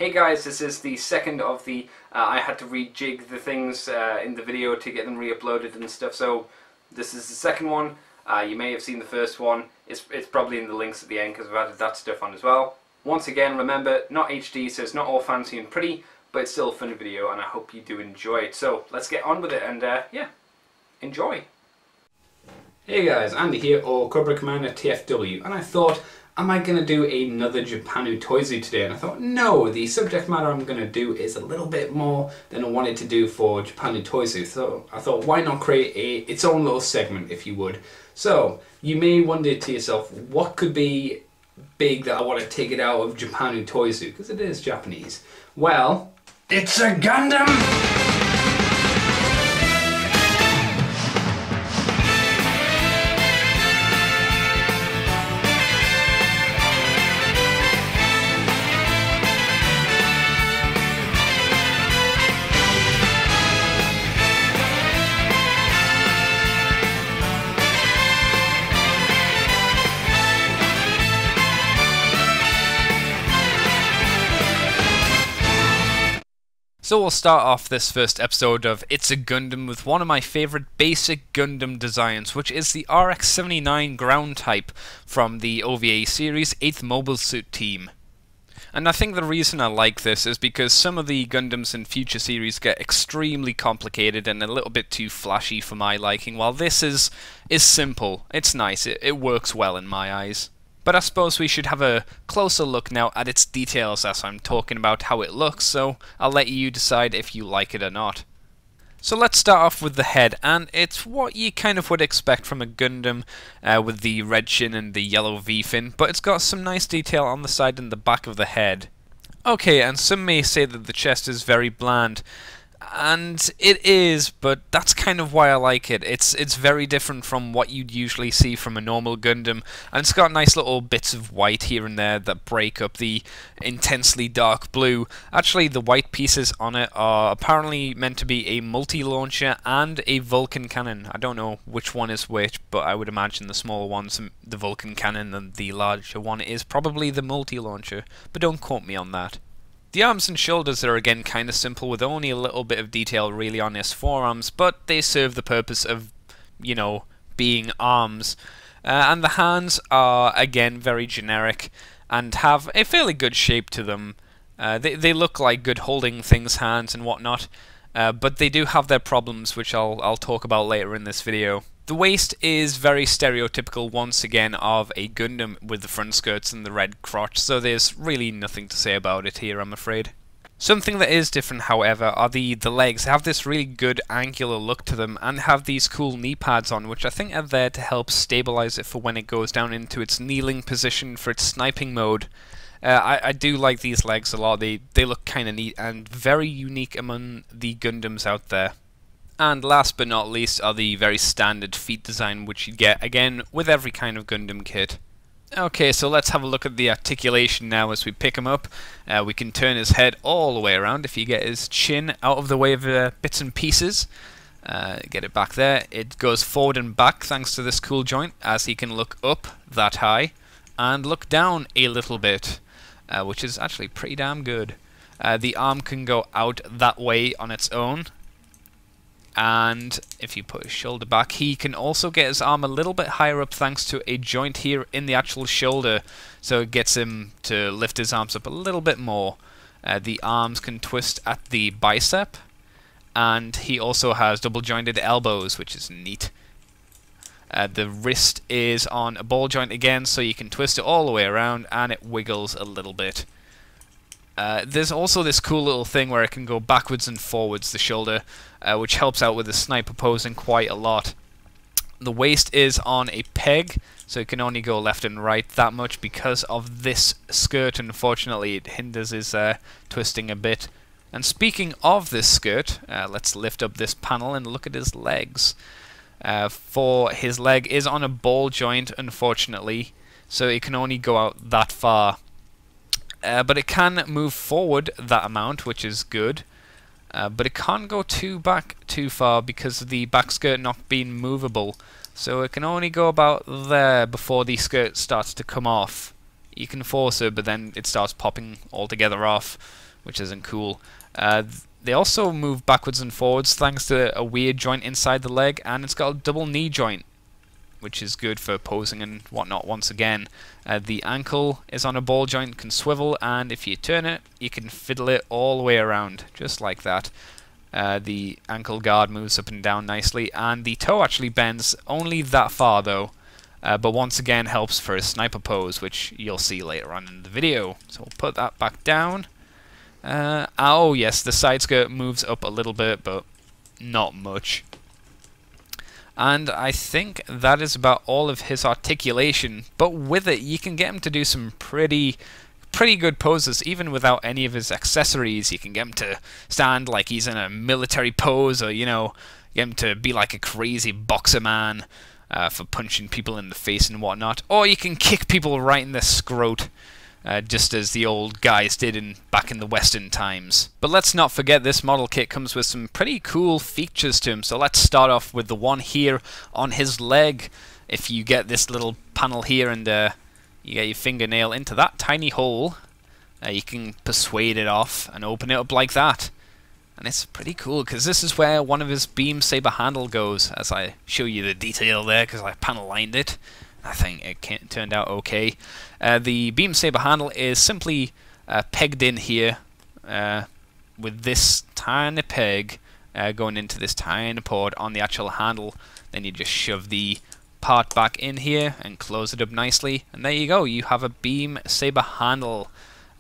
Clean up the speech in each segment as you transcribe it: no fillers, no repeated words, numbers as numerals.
Hey guys, this is the second of the, I had to rejig the things in the video to get them re-uploaded and stuff, so this is the second one. You may have seen the first one. It's probably in the links at the end because I've added that stuff on as well. Once again, remember, not HD, so it's not all fancy and pretty, but it's still a fun video and I hope you do enjoy it. So let's get on with it and yeah, enjoy. Hey guys, Andy here, or Cobra Commander TFW, and I thought, am I going to do another Japanu Toizu today? And I thought, no, the subject matter I'm going to do is a little bit more than I wanted to do for Japanu Toizu. So I thought, why not create its own little segment, if you would. So, you may wonder to yourself, what could be big that I want to take it out of Japanu Toizu? Because it is Japanese. Well, it's a Gundam! So we'll start off this first episode of It's a Gundam with one of my favourite basic Gundam designs, which is the RX-79 ground type from the OVA series 8th Mobile Suit Team. And I think the reason I like this is because some of the Gundams in future series get extremely complicated and a little bit too flashy for my liking, while this is simple, it's nice, it works well in my eyes. But I suppose we should have a closer look now at its details as I'm talking about how it looks, so I'll let you decide if you like it or not. So let's start off with the head, and it's what you kind of would expect from a Gundam with the red chin and the yellow V-fin, but it's got some nice detail on the side and the back of the head. Okay, and some may say that the chest is very bland. And it is, but that's kind of why I like it. It's very different from what you'd usually see from a normal Gundam, and it's got nice little bits of white here and there that break up the intensely dark blue. Actually, the white pieces on it are apparently meant to be a multi-launcher and a Vulcan cannon. I don't know which one is which, but I would imagine the smaller one's the Vulcan cannon and the larger one is probably the multi-launcher, but don't quote me on that. The arms and shoulders are again kind of simple, with only a little bit of detail really on his forearms, but they serve the purpose of, you know, being arms. And the hands are again very generic and have a fairly good shape to them. They look like good holding things hands and whatnot, but they do have their problems, which I'll talk about later in this video. The waist is very stereotypical once again of a Gundam with the front skirts and the red crotch, so there's really nothing to say about it here, I'm afraid. Something that is different, however, are the legs. They have this really good angular look to them and have these cool knee pads on, which I think are there to help stabilize it for when it goes down into its kneeling position for its sniping mode. I do like these legs a lot. They look kind of neat and very unique among the Gundams out there. And last but not least are the very standard feet design, which you get again with every kind of Gundam kit. Okay, so let's have a look at the articulation now as we pick him up. We can turn his head all the way around if you get his chin out of the way of bits and pieces. Get it back there. It goes forward and back thanks to this cool joint, as he can look up that high and look down a little bit, which is actually pretty damn good. The arm can go out that way on its own. And if you put his shoulder back, he can also get his arm a little bit higher up thanks to a joint here in the actual shoulder, so it gets him to lift his arms up a little bit more. The arms can twist at the bicep, and he also has double jointed elbows, which is neat. The wrist is on a ball joint again, so you can twist it all the way around and it wiggles a little bit. There's also this cool little thing where it can go backwards and forwards, the shoulder, which helps out with the sniper posing quite a lot. The waist is on a peg, so it can only go left and right that much because of this skirt. Unfortunately, it hinders his twisting a bit. And speaking of this skirt, let's lift up this panel and look at his legs. For his leg is on a ball joint, unfortunately, so it can only go out that far. But it can move forward that amount, which is good. But it can't go back too far because of the back skirt not being movable. So it can only go about there before the skirt starts to come off. You can force it, but then it starts popping altogether off. which isn't cool. They also move backwards and forwards thanks to a weird joint inside the leg, and it's got a double knee joint, which is good for posing and whatnot. Once again, the ankle is on a ball joint, can swivel, and if you turn it, you can fiddle it all the way around, just like that. The ankle guard moves up and down nicely, and the toe actually bends only that far though, but once again helps for a sniper pose, which you'll see later on in the video. So we'll put that back down. Oh yes, the side skirt moves up a little bit, but not much. And I think that is about all of his articulation, but with it you can get him to do some pretty good poses even without any of his accessories. You can get him to stand like he's in a military pose, or you know, get him to be like a crazy boxer man for punching people in the face and whatnot, or you can kick people right in the scrot. Just as the old guys did back in the Western times. But let's not forget this model kit comes with some pretty cool features to him. So let's start off with the one here on his leg. If you get this little panel here and you get your fingernail into that tiny hole, you can persuade it off and open it up like that. And it's pretty cool because this is where one of his beam saber handle goes, as I show you the detail there because I panel lined it. I think it turned out okay. The beam saber handle is simply pegged in here with this tiny peg going into this tiny port on the actual handle. Then you just shove the part back in here and close it up nicely, and there you go. You have a beam saber handle.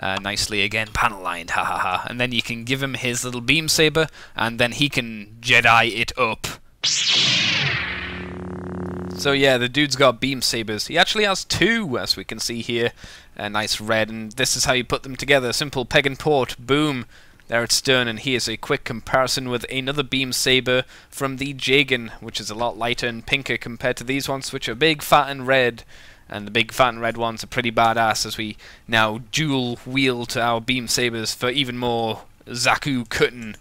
Nicely again panel lined, ha ha ha. And then you can give him his little beam saber, and then he can Jedi it up. So yeah, the dude's got beam sabers. He actually has two, as we can see here. A nice red, and this is how you put them together. Simple peg and port, boom. There it's done, and here's a quick comparison with another beam saber from the Jagan, which is a lot lighter and pinker compared to these ones, which are big, fat, and red. And the big, fat, and red ones are pretty badass, as we now dual wield our beam sabers for even more Zaku cutting,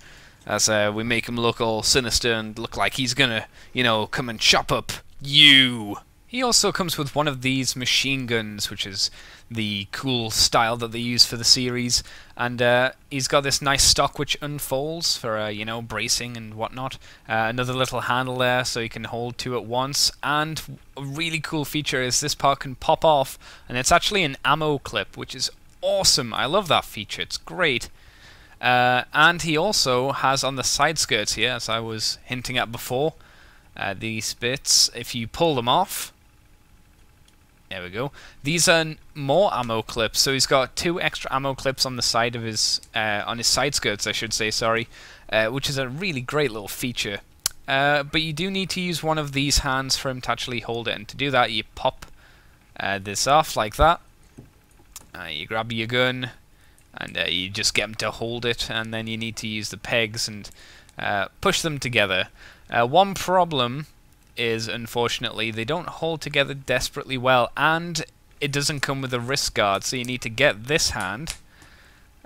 as we make him look all sinister and look like he's gonna, you know, come and chop up you. He also comes with one of these machine guns, which is the cool style that they use for the series, and he's got this nice stock which unfolds for you know, bracing and whatnot. Another little handle there so you can hold two at once, and a really cool feature is this part can pop off, and it's actually an ammo clip, which is awesome. I love that feature, it's great. And he also has on the side skirts here, as I was hinting at before, these bits, if you pull them off, there we go, these are more ammo clips. So he's got two extra ammo clips on the side of his on his side skirts, I should say, sorry, which is a really great little feature. But you do need to use one of these hands for him to actually hold it, and to do that you pop this off like that, you grab your gun, and you just get him to hold it, and then you need to use the pegs and push them together. One problem is, unfortunately, they don't hold together desperately well, and it doesn't come with a wrist guard, so you need to get this hand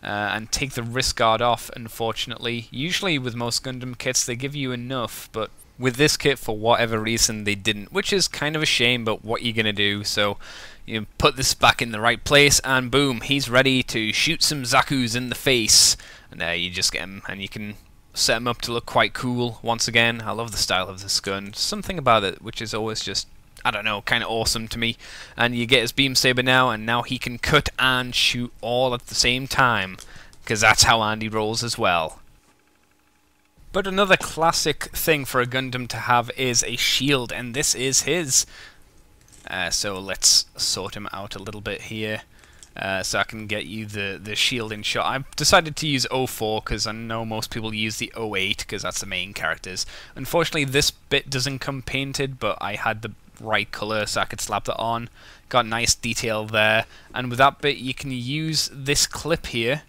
and take the wrist guard off, unfortunately. Usually with most Gundam kits they give you enough, but with this kit for whatever reason they didn't, which is kind of a shame, but what are you gonna do? So you put this back in the right place, and boom, he's ready to shoot some Zakus in the face, and you just get him, and you can set him up to look quite cool. Once again, I love the style of this gun. Something about it which is always just, I don't know, kind of awesome to me. And you get his beam saber now, and now he can cut and shoot all at the same time, because that's how Andy rolls as well. But another classic thing for a Gundam to have is a shield, and this is his. So let's sort him out a little bit here. So I can get you the shielding shot. I've decided to use 04 because I know most people use the 08 because that's the main characters. Unfortunately this bit doesn't come painted, but I had the right colour so I could slap that on. Got nice detail there, and with that bit you can use this clip here,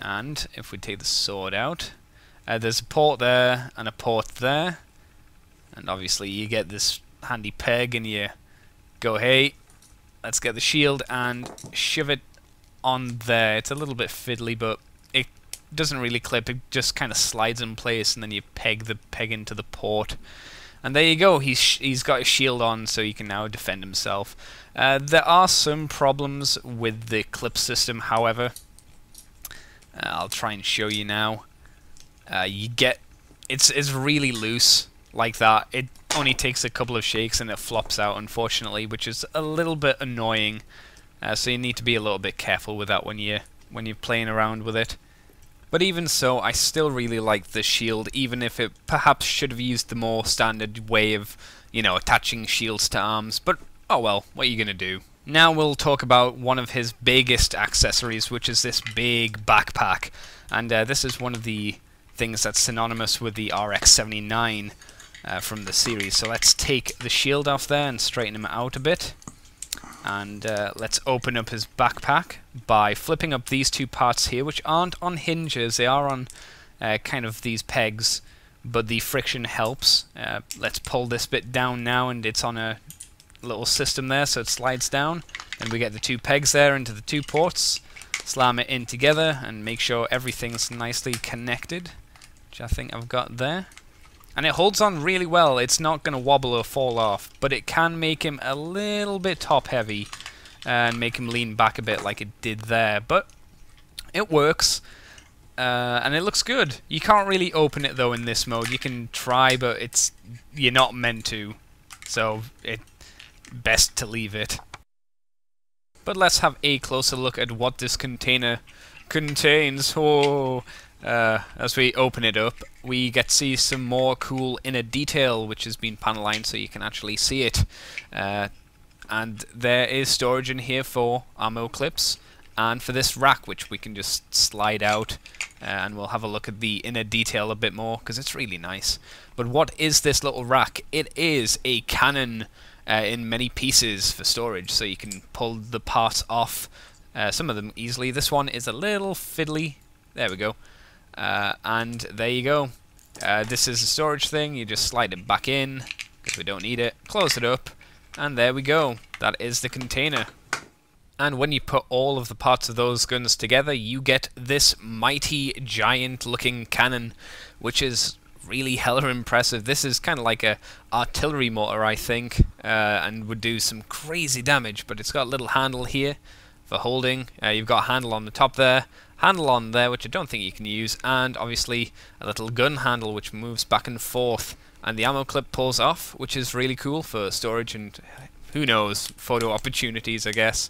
and if we take the sword out, there's a port there and a port there, and obviously you get this handy peg and you go, hey, let's get the shield and shove it on there. It's a little bit fiddly, but it doesn't really clip. It just kind of slides in place, and then you peg the peg into the port. And there you go. He's got his shield on, so he can now defend himself. There are some problems with the clip system, however. I'll try and show you now. You get it's really loose like that. It only takes a couple of shakes and it flops out, unfortunately, which is a little bit annoying. So you need to be a little bit careful with that when you're playing around with it. But even so, I still really like the shield, even if it perhaps should have used the more standard way of, you know, attaching shields to arms. But oh well, what are you gonna do? Now we'll talk about one of his biggest accessories, which is this big backpack. And this is one of the things that's synonymous with the RX-79 from the series. So let's take the shield off there and straighten him out a bit. And let's open up his backpack by flipping up these two parts here, which aren't on hinges. They are on kind of these pegs, but the friction helps. Let's pull this bit down now, and it's on a little system there, so it slides down. And we get the two pegs there into the two ports. Slam it in together and make sure everything's nicely connected, which I think I've got there. And it holds on really well. It's not going to wobble or fall off, but it can make him a little bit top heavy and make him lean back a bit like it did there. But it works, and it looks good. You can't really open it though in this mode. You can try, but you're not meant to, so it's best to leave it. But let's have a closer look at what this container contains. Oh. As we open it up, we get to see some more cool inner detail, which has been panelized so you can actually see it. And there is storage in here for ammo clips, and for this rack, which we can just slide out, and we'll have a look at the inner detail a bit more, because it's really nice. But what is this little rack? It is a cannon in many pieces for storage, so you can pull the parts off, some of them easily. This one is a little fiddly. There we go. And there you go. This is a storage thing. You just slide it back in because we don't need it. Close it up, and there we go. That is the container. And when you put all of the parts of those guns together, you get this mighty, giant-looking cannon, which is really hella impressive. This is kind of like a artillery motor, I think, and would do some crazy damage. But it's got a little handle here for holding. You've got a handle on the top there. Handle on there, which I don't think you can use, and obviously a little gun handle which moves back and forth, and the ammo clip pulls off, which is really cool for storage and, who knows, photo opportunities, I guess.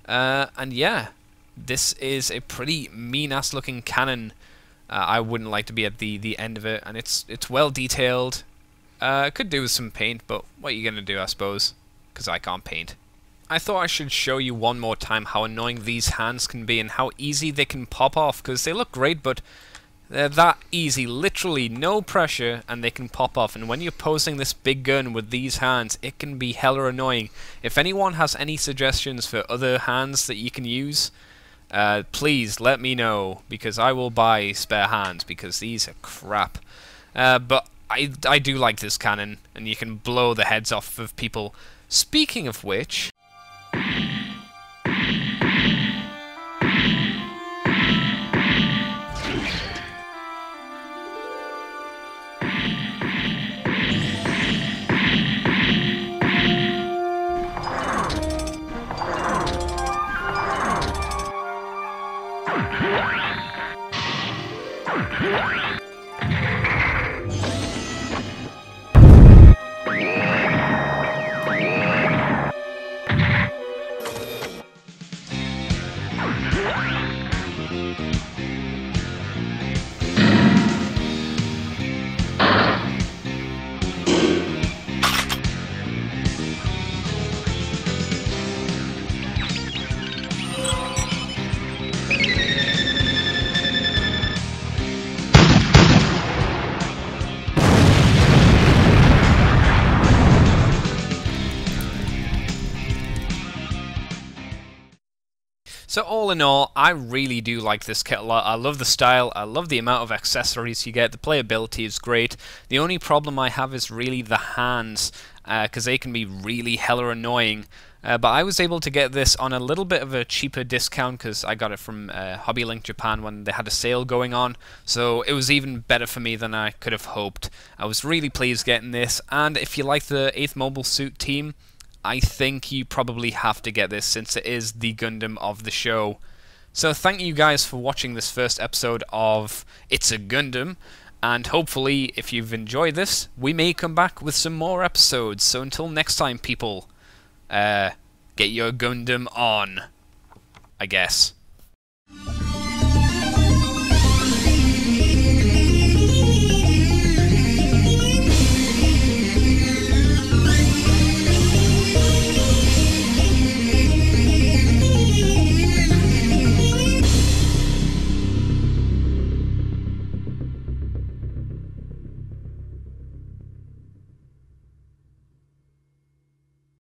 And yeah, this is a pretty mean-ass looking cannon. I wouldn't like to be at the end of it, and it's well detailed. Could do with some paint, but what are you gonna do, I suppose, because I can't paint. I thought I should show you one more time how annoying these hands can be and how easy they can pop off, because they look great, but they're that easy, literally no pressure, and they can pop off. And when you're posing this big gun with these hands, it can be hella annoying. If anyone has any suggestions for other hands that you can use, please let me know, because I will buy spare hands, because these are crap. But I do like this cannon, and you can blow the heads off of people. Speaking of which... So all in all, I really do like this kit a lot. I love the style, I love the amount of accessories you get, the playability is great. The only problem I have is really the hands, because they can be really hella annoying. But I was able to get this on a little bit of a cheaper discount because I got it from HobbyLink Japan when they had a sale going on. So it was even better for me than I could have hoped. I was really pleased getting this, and if you like the 8th Mobile Suit team, I think you probably have to get this since it is the Gundam of the show. So thank you guys for watching this first episode of It's a Gundam, and hopefully if you've enjoyed this, we may come back with some more episodes. So until next time, people, get your Gundam on, I guess.